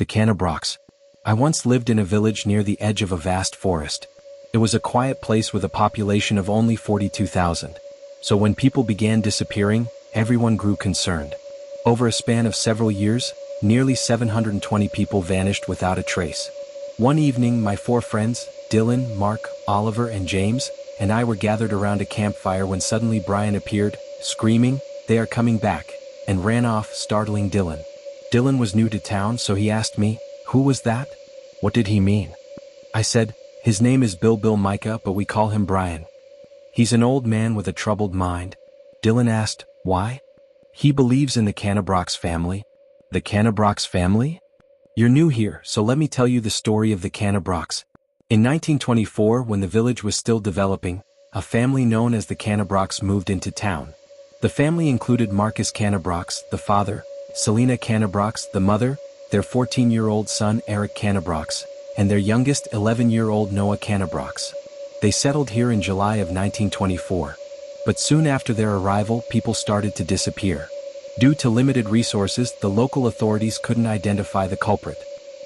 The Canabrox. I once lived in a village near the edge of a vast forest. It was a quiet place with a population of only 42,000. So when people began disappearing, everyone grew concerned. Over a span of several years, nearly 720 people vanished without a trace. One evening, my 4 friends, Dylan, Mark, Oliver, and James, and I were gathered around a campfire when suddenly Brian appeared, screaming, "They are coming back," and ran off, startling Dylan. Dylan was new to town, so he asked me, "Who was that? What did he mean?" I said, "His name is Bill Micah, but we call him Brian. He's an old man with a troubled mind." Dylan asked, "Why?" "He believes in the Canabrox family." "The Canabrox family?" "You're new here, so let me tell you the story of the Canabrox. In 1924, when the village was still developing, a family known as the Canabrox moved into town. The family included Marcus Canabrox, the father, Selena Canabrox, the mother, their 14-year-old son Eric Canabrox, and their youngest 11-year-old Noah Canabrox. They settled here in July of 1924. But soon after their arrival, people started to disappear. Due to limited resources, the local authorities couldn't identify the culprit.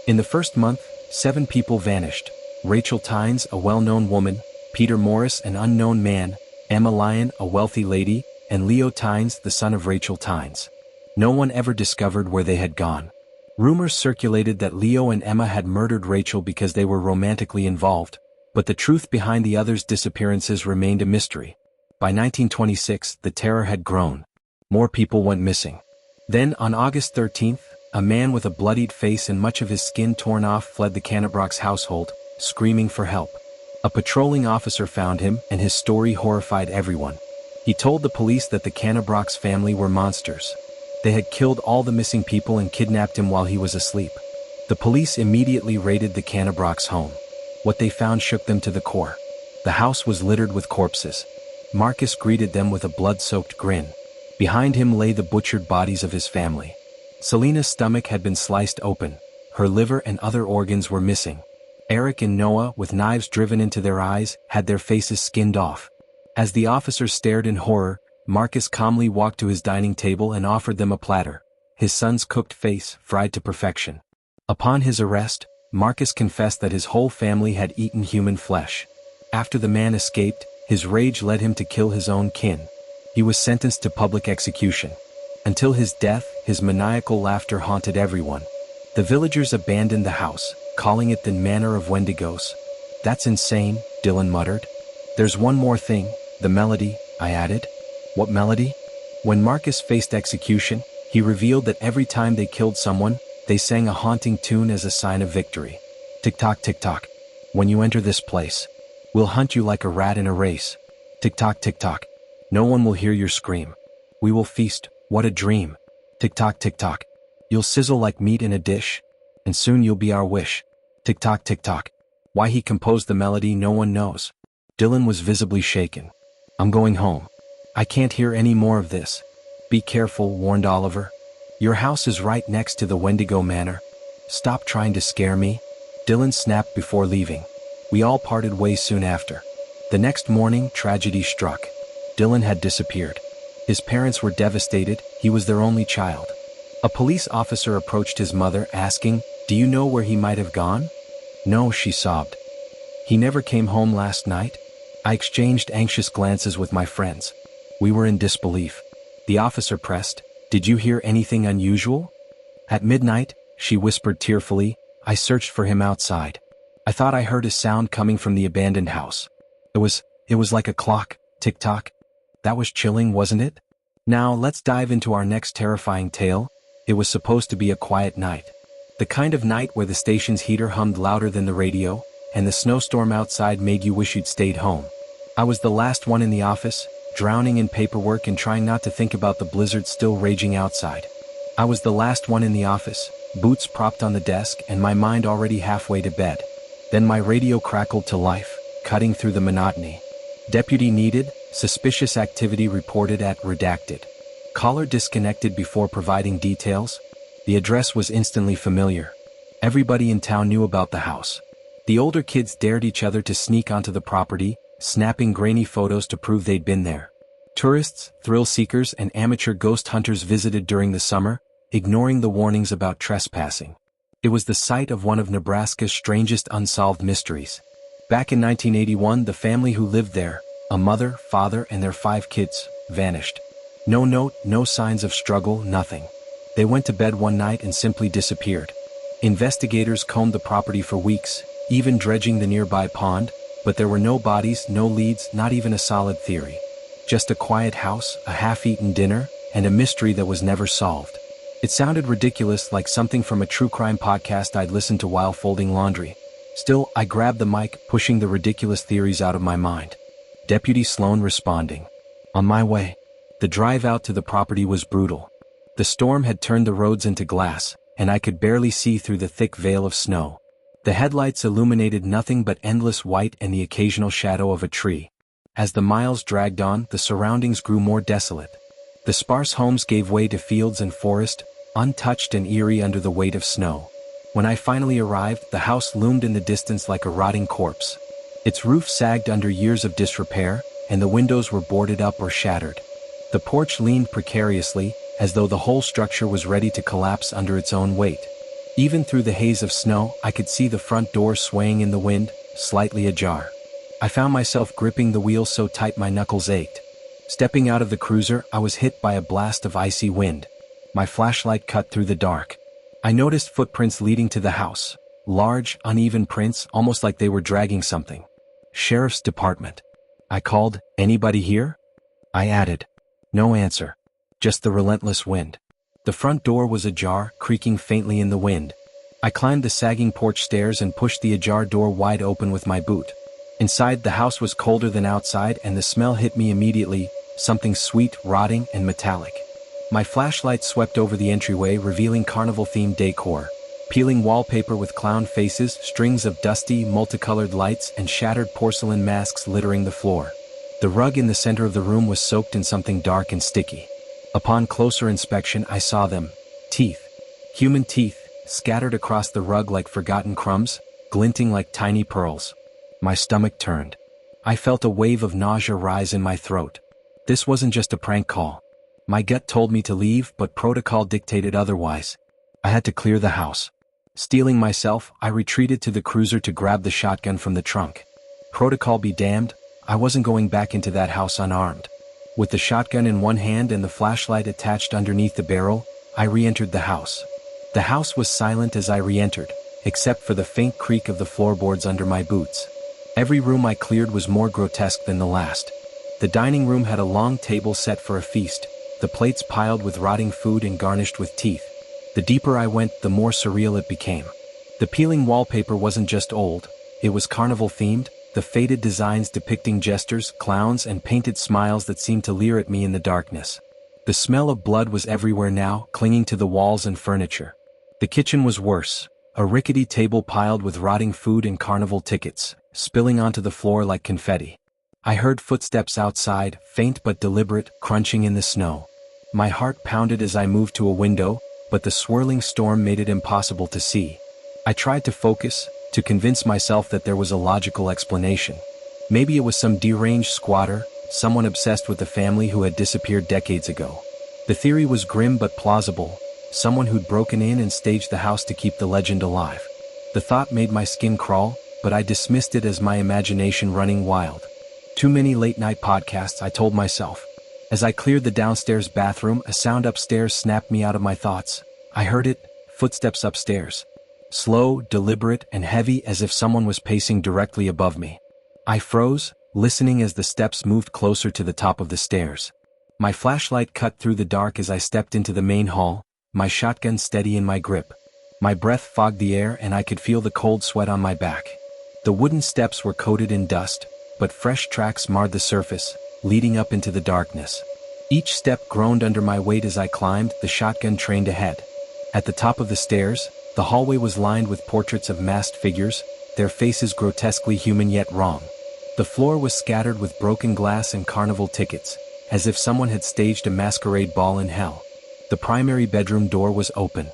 In the first month, 7 people vanished. Rachel Tynes, a well-known woman, Peter Morris, an unknown man, Emma Lyon, a wealthy lady, and Leo Tynes, the son of Rachel Tynes. No one ever discovered where they had gone. Rumors circulated that Leo and Emma had murdered Rachel because they were romantically involved, but the truth behind the others' disappearances remained a mystery. By 1926, the terror had grown. More people went missing. Then, on August 13th, a man with a bloodied face and much of his skin torn off fled the Canabrox household, screaming for help. A patrolling officer found him, and his story horrified everyone. He told the police that the Canabrox family were monsters. They had killed all the missing people and kidnapped him while he was asleep. The police immediately raided the Canabrox home. What they found shook them to the core. The house was littered with corpses. Marcus greeted them with a blood-soaked grin. Behind him lay the butchered bodies of his family. Selena's stomach had been sliced open. Her liver and other organs were missing. Eric and Noah, with knives driven into their eyes, had their faces skinned off. As the officers stared in horror, Marcus calmly walked to his dining table and offered them a platter. His son's cooked face, fried to perfection. Upon his arrest, Marcus confessed that his whole family had eaten human flesh. After the man escaped, his rage led him to kill his own kin. He was sentenced to public execution. Until his death, his maniacal laughter haunted everyone. The villagers abandoned the house, calling it the Manor of Wendigos. "That's insane," Dylan muttered. "There's one more thing, the melody," I added. "What melody?" When Marcus faced execution, he revealed that every time they killed someone, they sang a haunting tune as a sign of victory. "Tick-tock, tick-tock. When you enter this place, we'll hunt you like a rat in a race. Tick-tock, tick-tock. No one will hear your scream. We will feast, what a dream. Tick-tock, tick-tock. You'll sizzle like meat in a dish, and soon you'll be our wish. Tick-tock, tick-tock." Why he composed the melody no one knows. Dylan was visibly shaken. "I'm going home. I can't hear any more of this." "Be careful," warned Oliver. "Your house is right next to the Wendigo Manor. Stop trying to scare me." Dylan snapped before leaving. We all parted ways soon after. The next morning, tragedy struck. Dylan had disappeared. His parents were devastated. He was their only child. A police officer approached his mother, asking, "Do you know where he might have gone?" "No," she sobbed. "He never came home last night?" I exchanged anxious glances with my friends. We were in disbelief. The officer pressed, "Did you hear anything unusual?" "At midnight," she whispered tearfully, "I searched for him outside. I thought I heard a sound coming from the abandoned house. It was like a clock, tick-tock. That was chilling, wasn't it?" Now let's dive into our next terrifying tale. It was supposed to be a quiet night. The kind of night where the station's heater hummed louder than the radio, and the snowstorm outside made you wish you'd stayed home. I was the last one in the office, drowning in paperwork and trying not to think about the blizzard still raging outside. I was the last one in the office, boots propped on the desk and my mind already halfway to bed. Then my radio crackled to life, cutting through the monotony. "Deputy needed, suspicious activity reported at redacted. Caller disconnected before providing details." The address was instantly familiar. Everybody in town knew about the house. The older kids dared each other to sneak onto the property, snapping grainy photos to prove they'd been there. Tourists, thrill seekers, and amateur ghost hunters visited during the summer, ignoring the warnings about trespassing. It was the site of one of Nebraska's strangest unsolved mysteries. Back in 1981, the family who lived there, a mother, father, and their 5 kids, vanished. No note, no signs of struggle, nothing. They went to bed one night and simply disappeared. Investigators combed the property for weeks, even dredging the nearby pond, but there were no bodies, no leads, not even a solid theory. Just a quiet house, a half-eaten dinner, and a mystery that was never solved. It sounded ridiculous, like something from a true crime podcast I'd listened to while folding laundry. Still, I grabbed the mic, pushing the ridiculous theories out of my mind. Deputy Sloan responding. On my way. The drive out to the property was brutal. The storm had turned the roads into glass, and I could barely see through the thick veil of snow. The headlights illuminated nothing but endless white and the occasional shadow of a tree. As the miles dragged on, the surroundings grew more desolate. The sparse homes gave way to fields and forest, untouched and eerie under the weight of snow. When I finally arrived, the house loomed in the distance like a rotting corpse. Its roof sagged under years of disrepair, and the windows were boarded up or shattered. The porch leaned precariously, as though the whole structure was ready to collapse under its own weight. Even through the haze of snow, I could see the front door swaying in the wind, slightly ajar. I found myself gripping the wheel so tight my knuckles ached. Stepping out of the cruiser, I was hit by a blast of icy wind. My flashlight cut through the dark. I noticed footprints leading to the house. Large, uneven prints, almost like they were dragging something. Sheriff's Department. I called, "Anybody here?" I added. No answer. Just the relentless wind. The front door was ajar, creaking faintly in the wind. I climbed the sagging porch stairs and pushed the ajar door wide open with my boot. Inside, the house was colder than outside, and the smell hit me immediately, something sweet, rotting, and metallic. My flashlight swept over the entryway, revealing carnival-themed decor. Peeling wallpaper with clown faces, strings of dusty, multicolored lights, and shattered porcelain masks littering the floor. The rug in the center of the room was soaked in something dark and sticky. Upon closer inspection, I saw them. Teeth. Human teeth, scattered across the rug like forgotten crumbs, glinting like tiny pearls. My stomach turned. I felt a wave of nausea rise in my throat. This wasn't just a prank call. My gut told me to leave, but protocol dictated otherwise. I had to clear the house. Steeling myself, I retreated to the cruiser to grab the shotgun from the trunk. Protocol be damned, I wasn't going back into that house unarmed. With the shotgun in one hand and the flashlight attached underneath the barrel, I re-entered the house. The house was silent as I re-entered, except for the faint creak of the floorboards under my boots. Every room I cleared was more grotesque than the last. The dining room had a long table set for a feast, the plates piled with rotting food and garnished with teeth. The deeper I went, the more surreal it became. The peeling wallpaper wasn't just old, it was carnival-themed, the faded designs depicting jesters, clowns, and painted smiles that seemed to leer at me in the darkness. The smell of blood was everywhere now, clinging to the walls and furniture. The kitchen was worse, a rickety table piled with rotting food and carnival tickets, spilling onto the floor like confetti. I heard footsteps outside, faint but deliberate, crunching in the snow. My heart pounded as I moved to a window, but the swirling storm made it impossible to see. I tried to focus, to convince myself that there was a logical explanation. Maybe it was some deranged squatter, someone obsessed with the family who had disappeared decades ago. The theory was grim but plausible, someone who'd broken in and staged the house to keep the legend alive. The thought made my skin crawl, but I dismissed it as my imagination running wild. Too many late-night podcasts, I told myself. As I cleared the downstairs bathroom, a sound upstairs snapped me out of my thoughts. I heard it, footsteps upstairs. Slow, deliberate, and heavy, as if someone was pacing directly above me. I froze, listening as the steps moved closer to the top of the stairs. My flashlight cut through the dark as I stepped into the main hall, my shotgun steady in my grip. My breath fogged the air and I could feel the cold sweat on my back. The wooden steps were coated in dust, but fresh tracks marred the surface, leading up into the darkness. Each step groaned under my weight as I climbed, the shotgun trained ahead. At the top of the stairs, the hallway was lined with portraits of masked figures, their faces grotesquely human yet wrong. The floor was scattered with broken glass and carnival tickets, as if someone had staged a masquerade ball in hell. The primary bedroom door was open.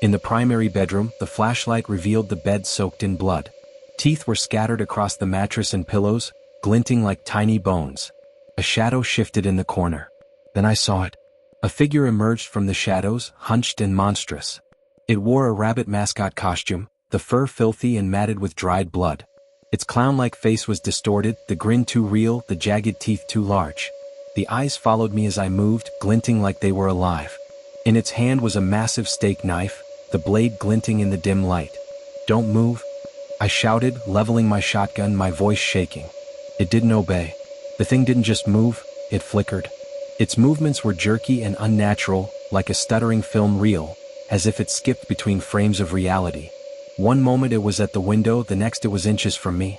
In the primary bedroom, the flashlight revealed the bed soaked in blood. Teeth were scattered across the mattress and pillows, glinting like tiny bones. A shadow shifted in the corner. Then I saw it. A figure emerged from the shadows, hunched and monstrous. It wore a rabbit mascot costume, the fur filthy and matted with dried blood. Its clown-like face was distorted, the grin too real, the jagged teeth too large. The eyes followed me as I moved, glinting like they were alive. In its hand was a massive steak knife, the blade glinting in the dim light. "Don't move," I shouted, leveling my shotgun, my voice shaking. It didn't obey. The thing didn't just move, it flickered. Its movements were jerky and unnatural, like a stuttering film reel, as if it skipped between frames of reality. One moment it was at the window, the next it was inches from me.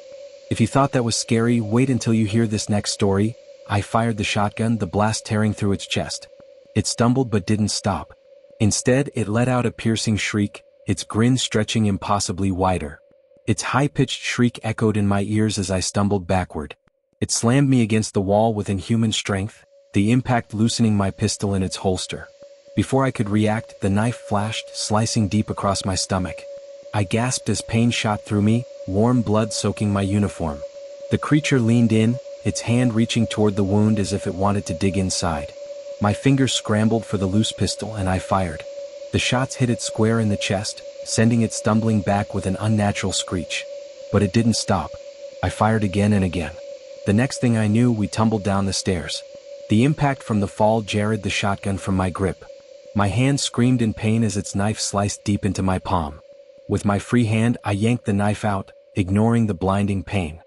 If you thought that was scary, wait until you hear this next story. I fired the shotgun, the blast tearing through its chest. It stumbled but didn't stop. Instead, it let out a piercing shriek, its grin stretching impossibly wider. Its high-pitched shriek echoed in my ears as I stumbled backward. It slammed me against the wall with inhuman strength, the impact loosening my pistol in its holster. Before I could react, the knife flashed, slicing deep across my stomach. I gasped as pain shot through me, warm blood soaking my uniform. The creature leaned in, its hand reaching toward the wound as if it wanted to dig inside. My fingers scrambled for the loose pistol and I fired. The shots hit it square in the chest, sending it stumbling back with an unnatural screech. But it didn't stop. I fired again and again. The next thing I knew, we tumbled down the stairs. The impact from the fall jarred the shotgun from my grip. My hand screamed in pain as its knife sliced deep into my palm. With my free hand, I yanked the knife out, ignoring the blinding pain.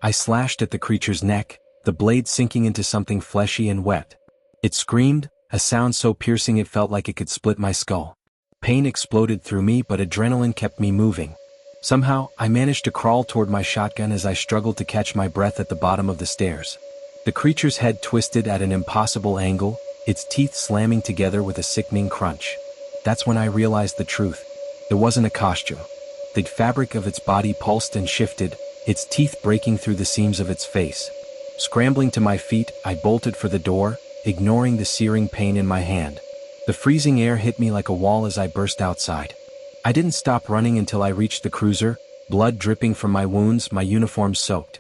I slashed at the creature's neck, the blade sinking into something fleshy and wet. It screamed, a sound so piercing it felt like it could split my skull. Pain exploded through me, but adrenaline kept me moving. Somehow, I managed to crawl toward my shotgun as I struggled to catch my breath at the bottom of the stairs. The creature's head twisted at an impossible angle, its teeth slamming together with a sickening crunch. That's when I realized the truth. It wasn't a costume. The fabric of its body pulsed and shifted, its teeth breaking through the seams of its face. Scrambling to my feet, I bolted for the door, ignoring the searing pain in my hand. The freezing air hit me like a wall as I burst outside. I didn't stop running until I reached the cruiser, blood dripping from my wounds, my uniform soaked.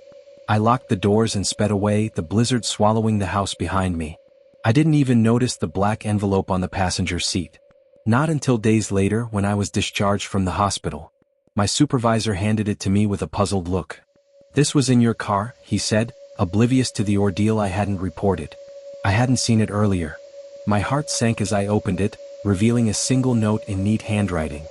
I locked the doors and sped away, the blizzard swallowing the house behind me. I didn't even notice the black envelope on the passenger seat. Not until days later, when I was discharged from the hospital. My supervisor handed it to me with a puzzled look. "This was in your car," he said, oblivious to the ordeal I hadn't reported. I hadn't seen it earlier. My heart sank as I opened it, revealing a single note in neat handwriting.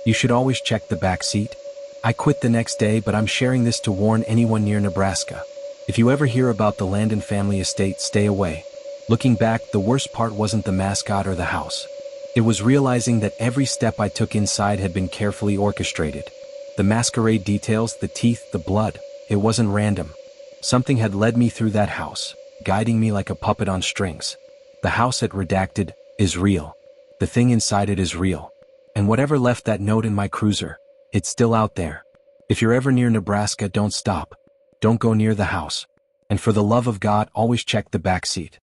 "You should always check the back seat. I quit the next day, but I'm sharing this to warn anyone near Nebraska. If you ever hear about the Landon family estate, stay away." Looking back, the worst part wasn't the mascot or the house. It was realizing that every step I took inside had been carefully orchestrated. The masquerade details, the teeth, the blood, it wasn't random. Something had led me through that house, guiding me like a puppet on strings. The house at redacted is real. The thing inside it is real. And whatever left that note in my cruiser, it's still out there. If you're ever near Nebraska, don't stop. Don't go near the house. And for the love of God, always check the back seat.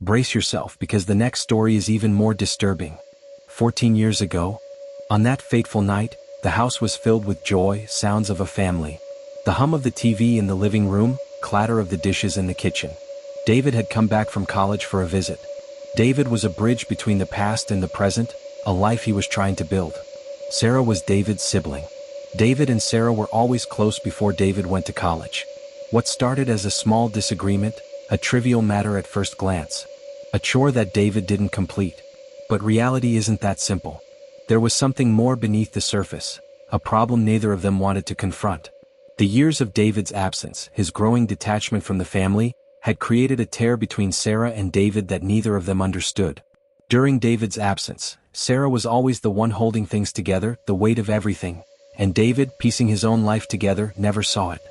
Brace yourself, because the next story is even more disturbing. 14 years ago, on that fateful night, the house was filled with joy, sounds of a family. The hum of the TV in the living room, clatter of the dishes in the kitchen. David had come back from college for a visit. David was a bridge between the past and the present, a life he was trying to build. Sarah was David's sibling. David and Sarah were always close before David went to college. What started as a small disagreement, a trivial matter at first glance, a chore that David didn't complete. But reality isn't that simple. There was something more beneath the surface, a problem neither of them wanted to confront. The years of David's absence, his growing detachment from the family, had created a tear between Sarah and David that neither of them understood. During David's absence, Sarah was always the one holding things together, the weight of everything, and David, piecing his own life together, never saw it.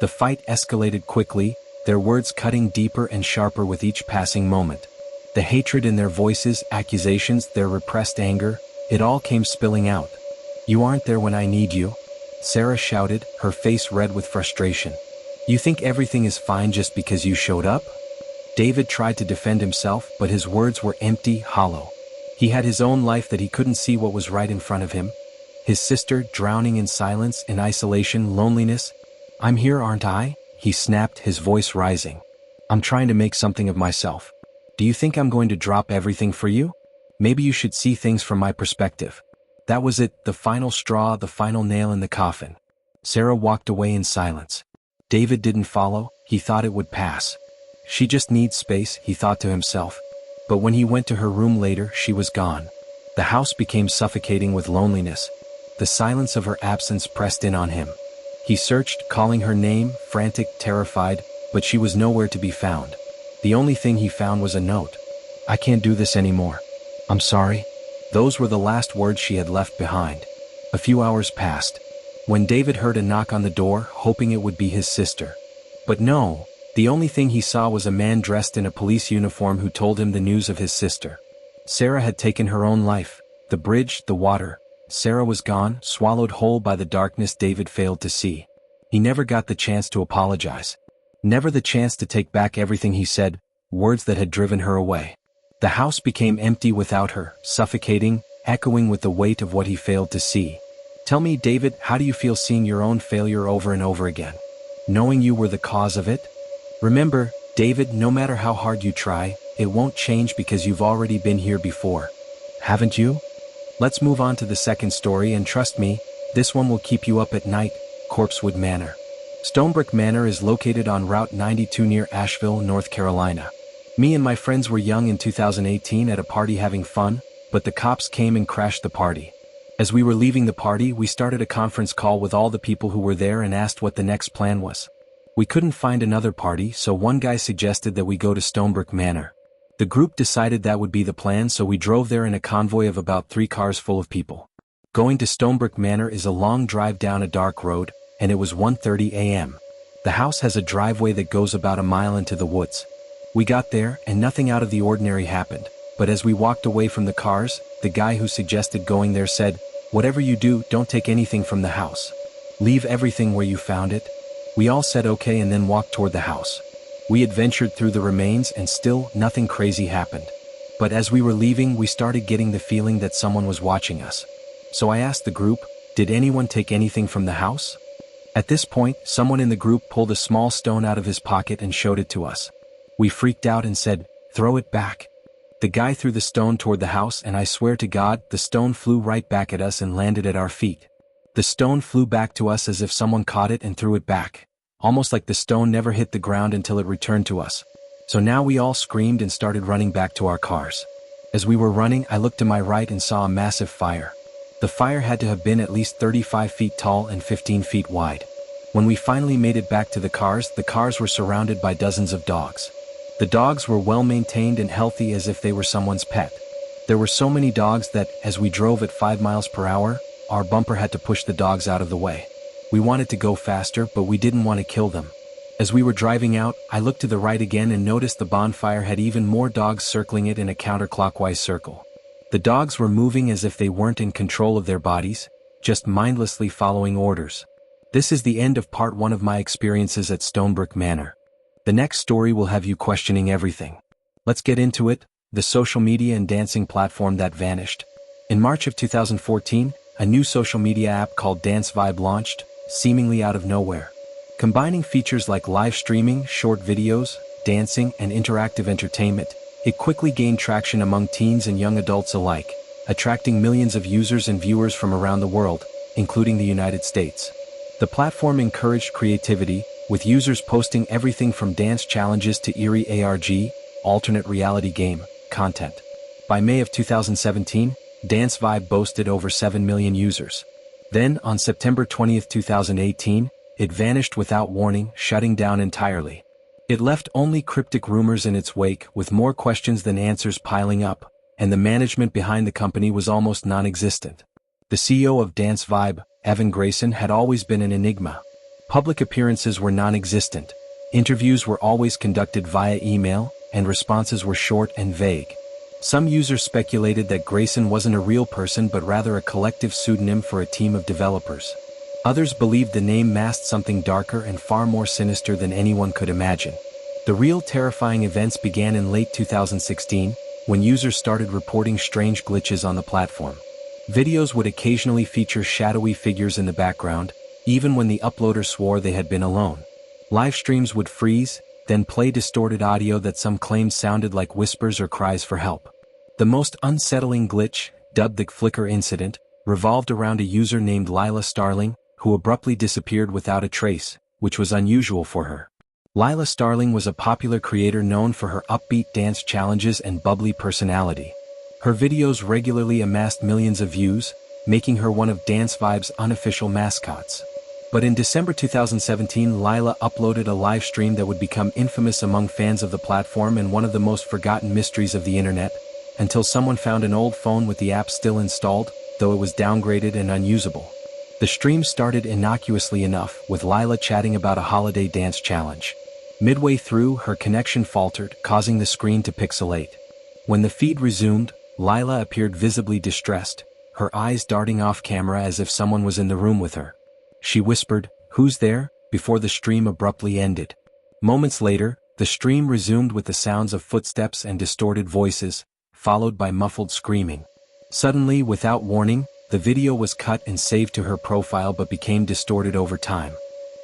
The fight escalated quickly, their words cutting deeper and sharper with each passing moment. The hatred in their voices, accusations, their repressed anger, it all came spilling out. "You aren't there when I need you," Sarah shouted, her face red with frustration. "You think everything is fine just because you showed up?" David tried to defend himself, but his words were empty, hollow. He had his own life that he couldn't see what was right in front of him. His sister, drowning in silence, in isolation, loneliness. "I'm here, aren't I?" he snapped, his voice rising. "I'm trying to make something of myself. Do you think I'm going to drop everything for you? Maybe you should see things from my perspective." That was it, the final straw, the final nail in the coffin. Sarah walked away in silence. David didn't follow, he thought it would pass. She just needs space, he thought to himself. But when he went to her room later, she was gone. The house became suffocating with loneliness. The silence of her absence pressed in on him. He searched, calling her name, frantic, terrified, but she was nowhere to be found. The only thing he found was a note. "I can't do this anymore. I'm sorry." Those were the last words she had left behind. A few hours passed. When David heard a knock on the door, hoping it would be his sister. But no, the only thing he saw was a man dressed in a police uniform who told him the news of his sister. Sarah had taken her own life. The bridge, the water. Sarah was gone, swallowed whole by the darkness David failed to see. He never got the chance to apologize. Never the chance to take back everything he said, words that had driven her away. The house became empty without her, suffocating, echoing with the weight of what he failed to see. Tell me, David, how do you feel seeing your own failure over and over again? Knowing you were the cause of it? Remember, David, no matter how hard you try, it won't change because you've already been here before. Haven't you? Let's move on to the second story, and trust me, this one will keep you up at night. Corpsewood Manor. Stonebrook Manor is located on Route 92 near Asheville, North Carolina. Me and my friends were young in 2018 at a party having fun, but the cops came and crashed the party. As we were leaving the party, we started a conference call with all the people who were there and asked what the next plan was. We couldn't find another party, so one guy suggested that we go to Stonebrook Manor. The group decided that would be the plan, so we drove there in a convoy of about 3 cars full of people. Going to Stonebrook Manor is a long drive down a dark road, and it was 1:30 a.m. The house has a driveway that goes about a mile into the woods. We got there, and nothing out of the ordinary happened, but as we walked away from the cars, the guy who suggested going there said, "Whatever you do, don't take anything from the house. Leave everything where you found it." We all said okay and then walked toward the house. We adventured through the remains and still nothing crazy happened. But as we were leaving, we started getting the feeling that someone was watching us. So I asked the group, "Did anyone take anything from the house?" At this point, someone in the group pulled a small stone out of his pocket and showed it to us. We freaked out and said, "Throw it back." The guy threw the stone toward the house, and I swear to God, the stone flew right back at us and landed at our feet. The stone flew back to us as if someone caught it and threw it back. Almost like the stone never hit the ground until it returned to us. So now we all screamed and started running back to our cars. As we were running, I looked to my right and saw a massive fire. The fire had to have been at least 35 feet tall and 15 feet wide. When we finally made it back to the cars were surrounded by dozens of dogs. The dogs were well maintained and healthy as if they were someone's pet. There were so many dogs that, as we drove at 5 miles per hour, our bumper had to push the dogs out of the way. We wanted to go faster, but we didn't want to kill them. As we were driving out, I looked to the right again and noticed the bonfire had even more dogs circling it in a counterclockwise circle. The dogs were moving as if they weren't in control of their bodies, just mindlessly following orders. This is the end of part 1 of my experiences at Stonebrook Manor. The next story will have you questioning everything. Let's get into it, the social media and dancing platform that vanished. In March of 2014, a new social media app called Dance Vibe launched, seemingly out of nowhere. Combining features like live streaming, short videos, dancing, and interactive entertainment, it quickly gained traction among teens and young adults alike, attracting millions of users and viewers from around the world, including the United States. The platform encouraged creativity, with users posting everything from dance challenges to eerie ARG, alternate reality game, content. By May of 2017, Dance Vibe boasted over 7 million users. Then, on September 20, 2018, it vanished without warning, shutting down entirely. It left only cryptic rumors in its wake, with more questions than answers piling up, and the management behind the company was almost non-existent. The CEO of Dance Vibe, Evan Grayson, had always been an enigma. Public appearances were non-existent. Interviews were always conducted via email, and responses were short and vague. Some users speculated that Grayson wasn't a real person but rather a collective pseudonym for a team of developers. Others believed the name masked something darker and far more sinister than anyone could imagine. The real terrifying events began in late 2016, when users started reporting strange glitches on the platform. Videos would occasionally feature shadowy figures in the background, even when the uploader swore they had been alone. Live streams would freeze, then play distorted audio that some claimed sounded like whispers or cries for help. The most unsettling glitch, dubbed the Flicker incident, revolved around a user named Lila Starling, who abruptly disappeared without a trace, which was unusual for her. Lila Starling was a popular creator known for her upbeat dance challenges and bubbly personality. Her videos regularly amassed millions of views, making her one of Dance Vibe's unofficial mascots. But in December 2017, Lila uploaded a live stream that would become infamous among fans of the platform and one of the most forgotten mysteries of the internet, until someone found an old phone with the app still installed, though it was downgraded and unusable. The stream started innocuously enough, with Lila chatting about a holiday dance challenge. Midway through, her connection faltered, causing the screen to pixelate. When the feed resumed, Lila appeared visibly distressed, her eyes darting off camera as if someone was in the room with her. She whispered, "Who's there?" before the stream abruptly ended. Moments later, the stream resumed with the sounds of footsteps and distorted voices, followed by muffled screaming. Suddenly, without warning, the video was cut and saved to her profile but became distorted over time.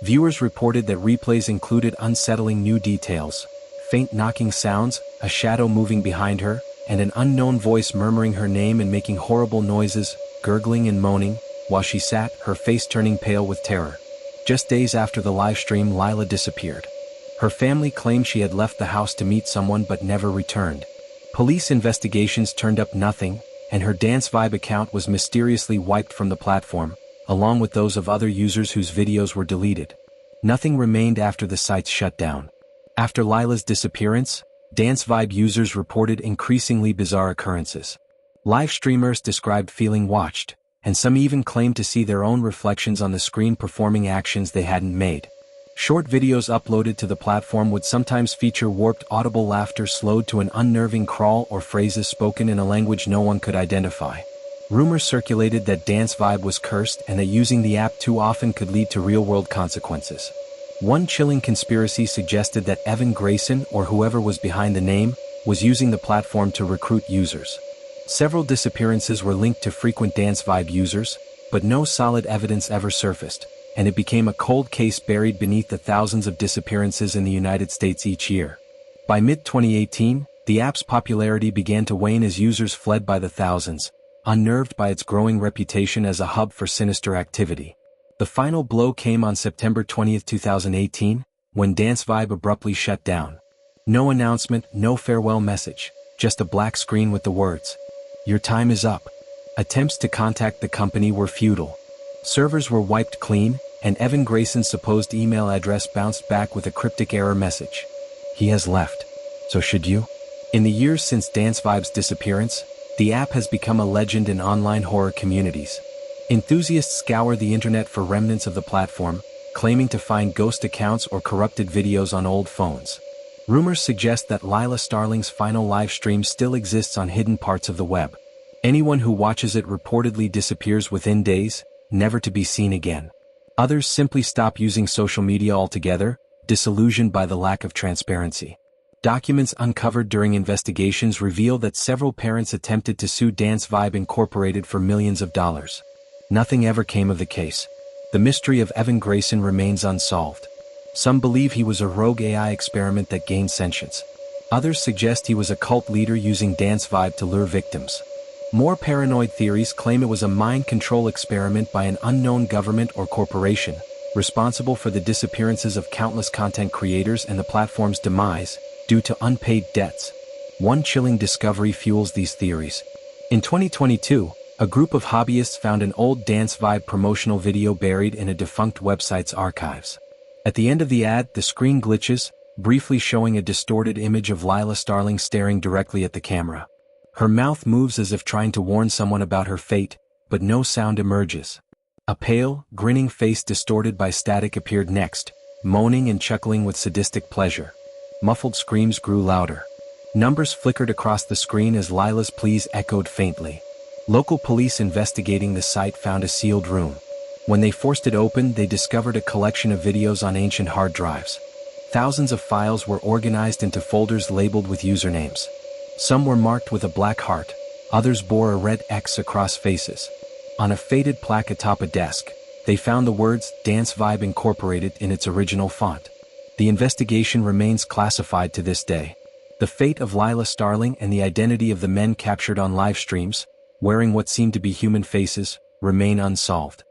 Viewers reported that replays included unsettling new details, faint knocking sounds, a shadow moving behind her, and an unknown voice murmuring her name and making horrible noises, gurgling and moaning, while she sat, her face turning pale with terror. Just days after the live stream, Lila disappeared. Her family claimed she had left the house to meet someone but never returned. Police investigations turned up nothing, and her Dance Vibe account was mysteriously wiped from the platform, along with those of other users whose videos were deleted. Nothing remained after the site's shut down. After Lila's disappearance, Dance Vibe users reported increasingly bizarre occurrences. Live streamers described feeling watched, and some even claimed to see their own reflections on the screen performing actions they hadn't made. Short videos uploaded to the platform would sometimes feature warped audible laughter slowed to an unnerving crawl or phrases spoken in a language no one could identify. Rumors circulated that Dance Vibe was cursed and that using the app too often could lead to real-world consequences. One chilling conspiracy suggested that Evan Grayson, or whoever was behind the name, was using the platform to recruit users. Several disappearances were linked to frequent Dance Vibe users, but no solid evidence ever surfaced, and it became a cold case buried beneath the thousands of disappearances in the United States each year. By mid-2018, the app's popularity began to wane as users fled by the thousands, unnerved by its growing reputation as a hub for sinister activity. The final blow came on September 20, 2018, when Dance Vibe abruptly shut down. No announcement, no farewell message, just a black screen with the words, "Your time is up." Attempts to contact the company were futile. Servers were wiped clean, and Evan Grayson's supposed email address bounced back with a cryptic error message. "He has left. So should you?" In the years since Dance Vibe's disappearance, the app has become a legend in online horror communities. Enthusiasts scour the internet for remnants of the platform, claiming to find ghost accounts or corrupted videos on old phones. Rumors suggest that Lila Starling's final live stream still exists on hidden parts of the web. Anyone who watches it reportedly disappears within days, never to be seen again. Others simply stop using social media altogether, disillusioned by the lack of transparency. Documents uncovered during investigations reveal that several parents attempted to sue Dance Vibe Incorporated for millions of dollars. Nothing ever came of the case. The mystery of Evan Grayson remains unsolved. Some believe he was a rogue AI experiment that gained sentience. Others suggest he was a cult leader using Dance Vibe to lure victims. More paranoid theories claim it was a mind control experiment by an unknown government or corporation, responsible for the disappearances of countless content creators and the platform's demise, due to unpaid debts. One chilling discovery fuels these theories. In 2022, a group of hobbyists found an old Dance Vibe promotional video buried in a defunct website's archives. At the end of the ad, the screen glitches, briefly showing a distorted image of Lila Starling staring directly at the camera. Her mouth moves as if trying to warn someone about her fate, but no sound emerges. A pale, grinning face distorted by static appeared next, moaning and chuckling with sadistic pleasure. Muffled screams grew louder. Numbers flickered across the screen as Lila's pleas echoed faintly. Local police investigating the site found a sealed room. When they forced it open, they discovered a collection of videos on ancient hard drives. Thousands of files were organized into folders labeled with usernames. Some were marked with a black heart, others bore a red X across faces. On a faded plaque atop a desk, they found the words Dance Vibe Incorporated in its original font. The investigation remains classified to this day. The fate of Lila Starling and the identity of the men captured on live streams, wearing what seemed to be human faces, remain unsolved.